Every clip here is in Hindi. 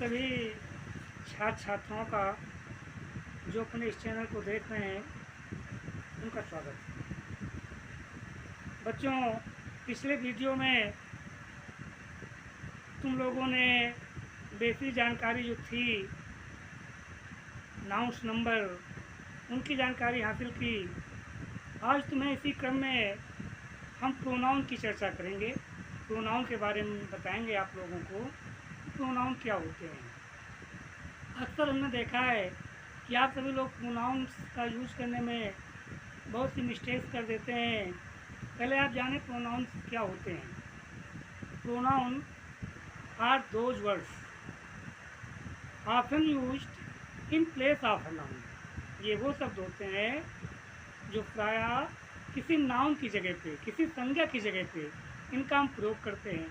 सभी छात्र छात्राओं का जो अपने इस चैनल को देख रहे हैं उनका स्वागत है। बच्चों, पिछले वीडियो में तुम लोगों ने बेसिक जानकारी जो थी नाउंस नंबर उनकी जानकारी हासिल की। आज तुम्हें इसी क्रम में हम प्रोनाउन की चर्चा करेंगे। प्रोनाउन के बारे में बताएंगे आप लोगों को प्रोनाउन क्या होते हैं। अक्सर हमने देखा है कि आप सभी लोग प्रोनाउंस का यूज़ करने में बहुत सी मिस्टेक्स कर देते हैं। पहले आप जानें प्रोनाउंस क्या होते हैं। Pronoun are those words often used in place of a noun. ये वो शब्द होते हैं जो प्रायः किसी नाउन की जगह पे, किसी संज्ञा की जगह पे इनका हम प्रयोग करते हैं।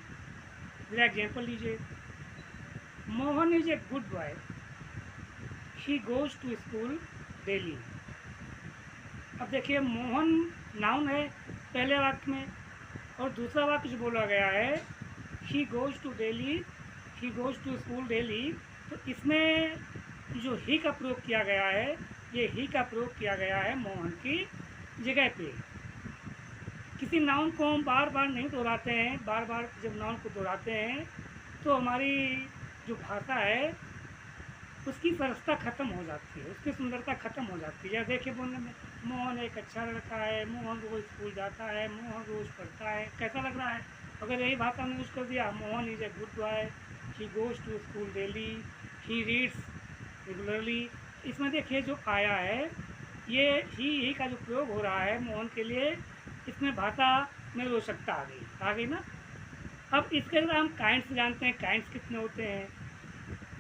मेरा एग्जाम्पल लीजिए, Mohan is a good boy, he goes to school daily. अब देखिए, मोहन नाउन है पहले वाक्य में, और दूसरा वाक्य जो बोला गया है he goes to daily, he goes to school daily, तो इसमें जो ही का प्रयोग किया गया है, ये ही का प्रयोग किया गया है मोहन की जगह पे। किसी नाउन को हम बार बार नहीं दोहराते हैं। बार बार जब नाउन को दोहराते हैं तो हमारी जो भाषा है उसकी सरसता ख़त्म हो जाती है, उसकी सुंदरता ख़त्म हो जाती है। देखिए, बोलने में मोहन एक अच्छा लड़का है, मोहन रोज़ स्कूल जाता है, मोहन रोज़ पढ़ता है, कैसा लग रहा है। अगर यही भाषा में यूज़ कर दिया, Mohan is a good boy, he goes to school daily, he reads regularly, इसमें देखिए जो आया है ये ही का जो प्रयोग हो रहा है मोहन के लिए, इसमें भाषा में रोचकता आ गई ना। अब इसके अलावा हम काइंड्स जानते हैं। काइंड्स कितने होते हैं?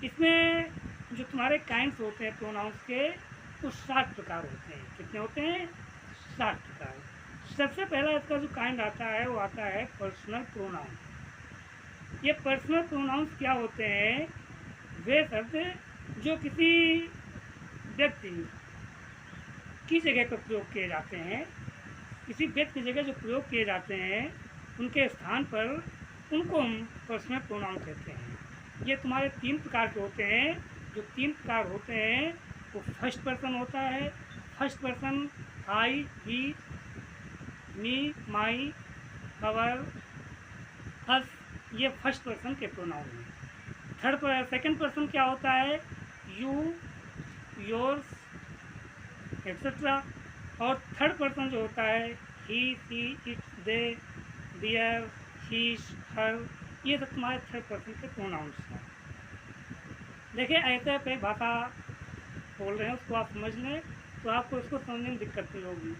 इसमें जो तुम्हारे काइंड्स होते हैं प्रोनाउंस के, वो 7 प्रकार होते हैं। कितने होते हैं? 7 प्रकार। सबसे पहला इसका जो काइंड आता है वो आता है पर्सनल प्रोनाउन। ये पर्सनल प्रोनाउंस क्या होते हैं? वे शब्द जो किसी व्यक्ति की जगह पर प्रयोग किए जाते हैं, किसी व्यक्ति की जगह जो प्रयोग किए जाते हैं उनके स्थान पर, उनको हम पर्सनल प्रोनाउन कहते हैं। ये तुम्हारे 3 प्रकार के होते हैं। जो 3 प्रकार होते हैं वो फर्स्ट पर्सन होता है। फर्स्ट पर्सन आई, ही, मी, माई, अवर, अस, ये फर्स्ट पर्सन के प्रोनाउन हैं। सेकंड पर्सन क्या होता है? You, yours, etcetera. और थर्ड पर्सन जो होता है ही, सी, इट, दे, देयर, हीश, हर, ये सब तुम्हारे थर्ड पर्सन के प्रोनाउंस हैं। देखिए, ऐसे पे भाषा बोल रहे हैं उसको आप समझ लें तो आपको इसको समझने में दिक्कत नहीं होगी।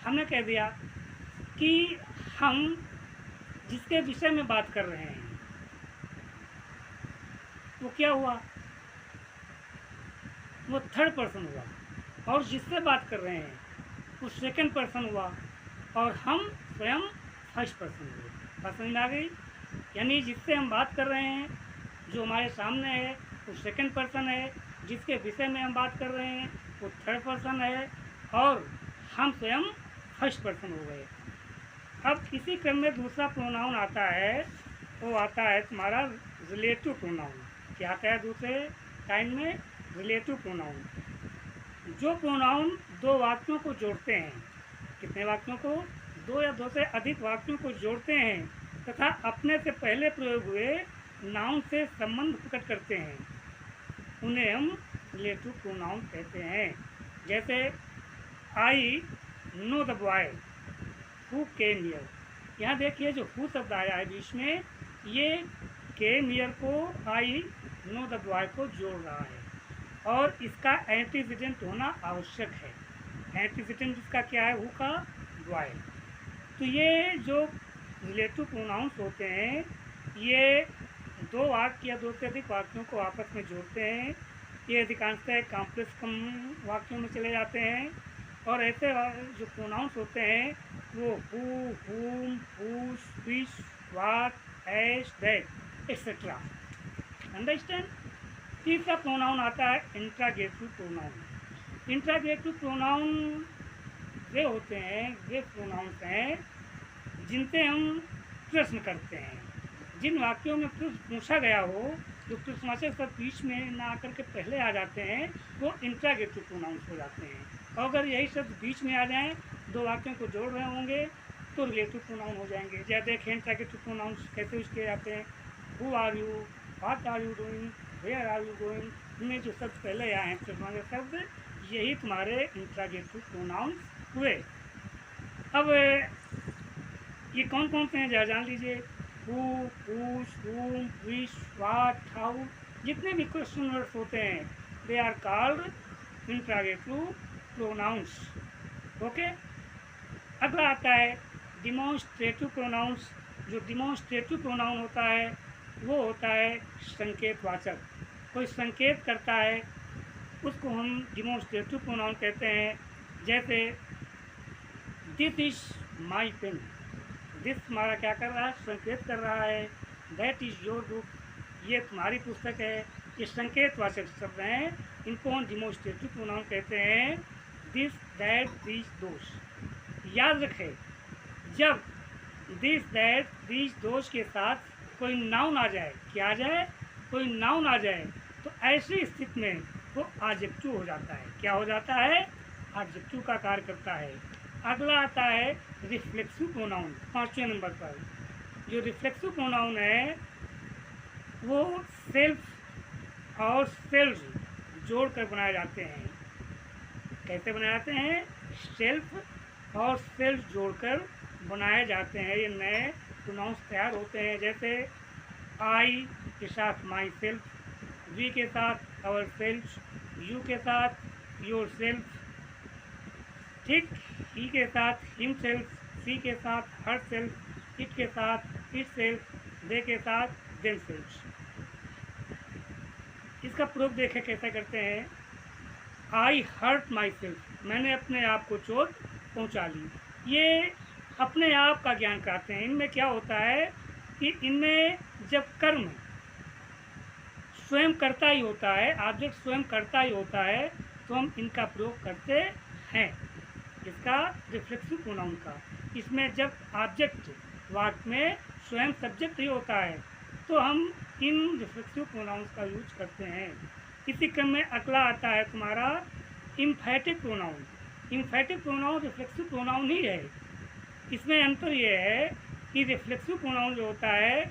हमने कह दिया कि हम जिसके विषय में बात कर रहे हैं वो क्या हुआ? वो थर्ड पर्सन हुआ। और जिससे बात कर रहे हैं वो सेकंड पर्सन हुआ, और हम स्वयं फर्स्ट पर्सन हुए। बात समझ में आ गई? यानी जिससे हम बात कर रहे हैं, जो हमारे सामने है, वो सेकंड पर्सन है, जिसके विषय में हम बात कर रहे हैं वो थर्ड पर्सन है, और हम स्वयं फर्स्ट पर्सन हो गए। अब इसी क्रम में दूसरा प्रोनाउन आता है, वो आता है तुम्हारा रिलेटिव प्रोनाउन। क्या आता है दूसरे टाइम में? Relative pronoun. जो प्रोनाउन 2 वाक्यों को जोड़ते हैं। कितने वाक्यों को? 2 या 2 से अधिक वाक्यों को जोड़ते हैं तथा अपने से पहले प्रयोग हुए नाउन से संबंध प्रकट करते हैं, उन्हें हम रिलेटिव प्रोनाउन कहते हैं। जैसे I know the boy who came here. यहाँ देखिए जो हु शब्द आया है बीच में, ये केम हियर को, आई नो द बॉय को जोड़ रहा है, और इसका एंटीसिडेंट होना आवश्यक है। एंटीसिडेंट इसका क्या है? हु का बॉय। तो ये जो रिलेटिव प्रोनाउंस होते हैं ये 2 वाक्य या 2 से अधिक वाक्यों को आपस में जोड़ते हैं। ये अधिकांशतः कॉम्प्लेक्स वाक्यों में चले जाते हैं। और ऐसे जो प्रोनाउंस होते हैं वो who, whom, whose, which, what, as, that, etcetera. Understand? तीसरा प्रोनाउन आता है इंट्रागेटिव प्रोनाउन। इंट्रागेटिव प्रोनाउन वे होते हैं, वे प्रोनाउंस हैं जिनसे हम प्रश्न करते हैं। जिन वाक्यों में प्रश्न पूछा गया हो जो पुरुषवाचक शब्द बीच में ना आकर के पहले आ जाते हैं वो इंट्रागेटिव प्रोनाउंस हो जाते हैं। और अगर यही शब्द बीच में आ जाएं, दो वाक्यों को जोड़ रहे होंगे तो रिलेटिव प्रोनाउन हो जाएंगे। जैसे देखें इंट्रागेटिव प्रोनाउंस कैसे यूज किए जाते हैं। Who are you, what are you doing, where are you going, इनमें जो शब्द पहले आए हैं पुरुषवाचक शब्द, यही तुम्हारे इंट्रागेटिव प्रोनाउंस हुए। अब ये कौन कौन से हैं जरा जान लीजिए। हु, हुज, हुम, विच, व्हाट, हाउ, जितने भी क्वेश्चन वर्ड्स होते हैं they are called interrogative pronouns. Okay. अगला आता है डिमॉन्स्ट्रेटिव प्रोनाउंस। जो डिमॉन्स्ट्रेटिव प्रोनाउन होता है वो होता है संकेतवाचक। कोई संकेत करता है उसको हम डिमॉन्स्ट्रेटिव प्रोनाउन कहते हैं। जैसे this is my pen, this हमारा क्या कर रहा है, संकेत कर रहा है। दैट इज़ योर बुक, ये तुम्हारी पुस्तक है। ये संकेतवाचक शब्द हैं, इनको हम डिमॉन्स्ट्रेटिव प्रोनाउन कहते हैं। दिस, दैट, दीज, दोस। याद रखें, जब दिस, दैट, दीज, दोस के साथ कोई नाउन आ जाए, क्या आ जाए, कोई नाउन आ जाए, तो ऐसी स्थिति में वो एडजेक्टिव हो जाता है। क्या हो जाता है, एडजेक्टिव का कार्य करता है। अगला आता है रिफ्लेक्सिव प्रोनाउन। 5वें नंबर पर जो रिफ्लेक्सिव प्रोनाउन है वो सेल्फ और सेल्फ जोड़कर बनाए जाते हैं। कैसे बनाए जाते हैं, सेल्फ और सेल्फ जोड़कर बनाए जाते हैं। ये नए प्रोनाउंस तैयार होते हैं। जैसे आई के साथ माई सेल्फ, वी के साथ आवर सेल्फ, यू के साथ योर सेल्फ, ठीक, ही के साथ हिम सेल्फ, सी के साथ हर सेल्फ, इट के साथ इट सेल्फ, दे के साथ देम सेल्फ। इसका प्रयोग देखें कैसे करते हैं। आई हर्ट माई सेल्फ, मैंने अपने आप को चोट पहुंचा ली। ये अपने आप का ज्ञान कराते हैं। इनमें क्या होता है कि इनमें जब कर्म स्वयं करता ही होता है, ऑब्जेक्ट स्वयं करता ही होता है, तो हम इनका प्रयोग करते हैं। इसका रिफ्लेक्सिव प्रोनाउन का, इसमें जब ऑब्जेक्ट वाक्य में स्वयं सब्जेक्ट ही होता है तो हम इन रिफ्लेक्सिव प्रोनाउंस का यूज करते हैं। इसी क्रम में अगला आता है तुम्हारा emphatic pronoun. Emphatic pronoun reflexive pronoun ही है। इसमें अंतर यह है कि रिफ्लेक्सिव प्रोनाउन जो होता है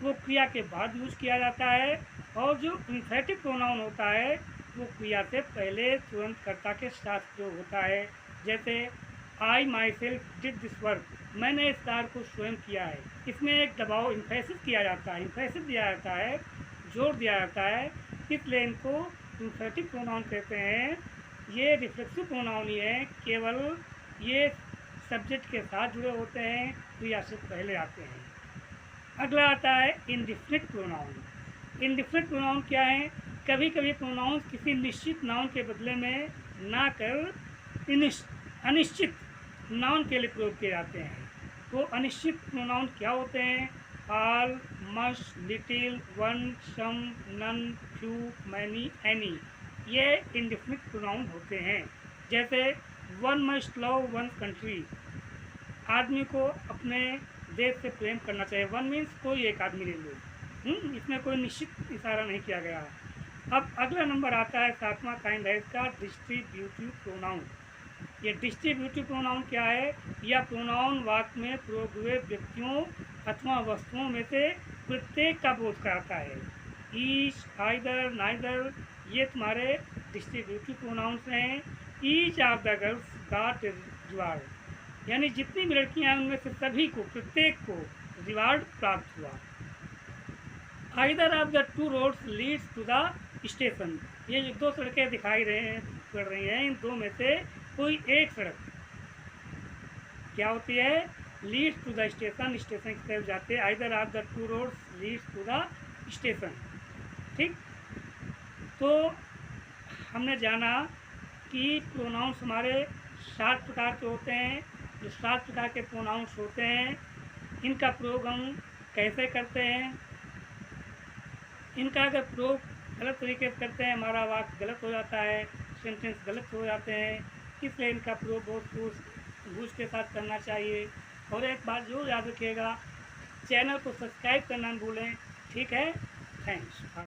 वो क्रिया के बाद यूज किया जाता है, और जो इम्फैटिक प्रोनाउन होता है वो क्रिया से पहले तुरंत कर्ता के साथ प्रयोग होता है। जैसे I myself did this work, मैंने इस कार्य को स्वयं किया है। इसमें एक दबाव इम्फेसिस किया जाता है, इम्फेसिस दिया जाता है, जोर दिया जाता है, इसलिए इनको इम्फेटिक प्रोनाउन कहते हैं। ये रिफ्लेक्सिव प्रोनाउन ही है, केवल ये सब्जेक्ट के साथ जुड़े होते हैं, क्रिया से पहले आते हैं। अगला आता है इंडिफिनिट प्रोनाउन। इंडिफिनिट प्रोनाउन क्या है, कभी कभी प्रोनाउन किसी निश्चित नाउन के बदले में ना कर अनिश्चित नाउन के लिए प्रयोग किए जाते हैं। तो अनिश्चित प्रोनाउन क्या होते हैं, ऑल, मस्ट, लिटिल, वन, सम, नन, फ्यू, मैनी, एनी, ये इंडिफिनिट प्रोनाउन होते हैं। जैसे one must love one country, आदमी को अपने देश से प्रेम करना चाहिए। वन मीन्स कोई एक आदमी ले लो, इसमें कोई निश्चित इशारा नहीं किया गया। अब अगला नंबर आता है 7वां काइंड है इसका डिस्ट्रीब्यूटिव प्रोनाउन। ये डिस्ट्रीब्यूटिव प्रोनाउन क्या है, यह प्रोनाउन वाक्य में प्रयोग हुए व्यक्तियों अथवा वस्तुओं में से प्रत्येक का बोध कराता है। ईच, आइदर, नाइदर, ये तुम्हारे डिस्ट्रीब्यूटिव प्रोनाउंस हैं। Each of the girls got reward, यानी जितनी भी लड़कियां हैं उनमें से सभी को, प्रत्येक को रिवार्ड प्राप्त हुआ। Either of the two roads leads to the station, ये जो दो सड़कें दिखाई पड़ रही हैं, इन दो में से कोई एक सड़क क्या होती है, leads to the station, station की तरफ जाते हैं। Either of the two roads leads to the station, ठीक। तो हमने जाना कि प्रोनाउंस हमारे 7 प्रकार के होते हैं। जो 7 प्रकार के प्रोनाउंस होते हैं इनका प्रयोग हम कैसे करते हैं। इनका अगर प्रयोग गलत तरीके से करते हैं हमारा वाक्य गलत हो जाता है, सेंटेंस गलत हो जाते हैं, इसलिए इनका प्रयोग बहुत सूझ के साथ करना चाहिए। और एक बात जो याद रखिएगा, चैनल को सब्सक्राइब करना न भूलें, ठीक है। थैंक्स।